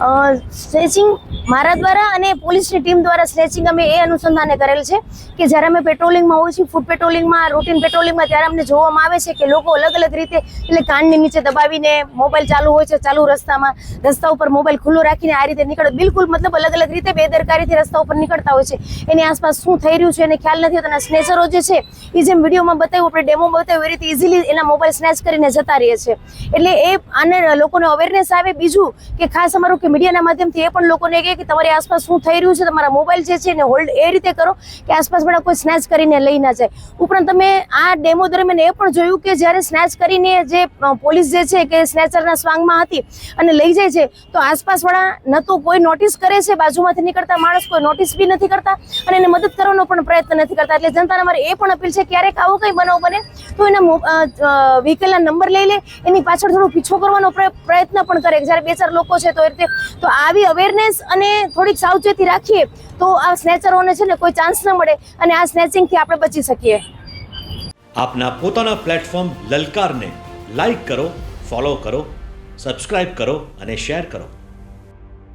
Snatching મારા દ્વારા અને પોલીસની ટીમ દ્વારા સ્નેચિંગ અમે એ અનુસંધાને કરેલ છે કે જ્યારે અમે પેટ્રોલિંગમાં હોઈએ છીએ, ફૂડ પેટ્રોલિંગમાં, રૂટીન પેટ્રોલિંગમાં, ત્યારે અમને જોવામાં આવે છે કે લોકો અલગ અલગ રીતે એટલે કાનની નીચે દબાવીને મોબાઈલ ચાલુ હોય છે, ચાલુ રસ્તા ઉપર મોબાઈલ ખુલ્લો રાખીને આ રીતે નીકળે, બિલકુલ મતલબ અલગ અલગ રીતે બેદરકારીથી રસ્તા ઉપર નીકળતા હોય છે. એની આસપાસ શું થઈ રહ્યું છે એને ખ્યાલ નથી હોતો. અને સ્નેચરો જે છે એ જેમ વિડીયોમાં બતાવ્યું, આપણે ડેમો બતાવ્યું, એ રીતે ઇઝીલી એના મોબાઈલ સ્નેચ કરીને જતા રહીએ છે. એટલે એ આને લોકોને અવેરનેસ આવે. બીજું કે ખાસ અમારું કે મીડિયાના માધ્યમથી એ પણ લોકોને કહે કે તમારી આસપાસ શું થઈ રહ્યું છે, તમારા મોબાઈલ જે છે એને હોલ્ડ એ રીતે કરો કે આસપાસ વાળા કોઈ સ્નેચ કરીને લઈ ના જાય. ઉપરાંત તમે આ ડેમો દરમિયાન એ પણ જોયું કે જ્યારે સ્નેચ કરીને જે પોલીસ જે છે કે સ્નેચરના સ્વાંગમાં હતી અને લઈ જાય છે, તો આસપાસ વાળા ન તો કોઈ નોટિસ કરે છે, બાજુમાંથી નીકળતા માણસ કોઈ નોટિસ બી નથી કરતા અને એને મદદ કરવાનો પણ પ્રયત્ન નથી કરતા. એટલે જનતાને મારે એ પણ અપીલ છે ક્યારેક આવો કંઈ બનાવ બને તો એના વ્હીકલના નંબર લઈ લે, એની પાછળ થોડો પીછો કરવાનો પ્રયત્ન પણ કરે. જ્યારે બે ચાર લોકો છે તો એ રીતે તો આવી અવેરનેસ અને થોડીક સાવચેતી રાખીએ તો આ સ્નેચરોને છે ને કોઈ ચાન્સ ન મળે અને આ સ્નેચિંગથી આપણે બચી શકીએ. આપના પોતાના પ્લેટફોર્મ લલકારને લાઈક કરો, ફોલો કરો, સબસ્ક્રાઇબ કરો અને શેર કરો.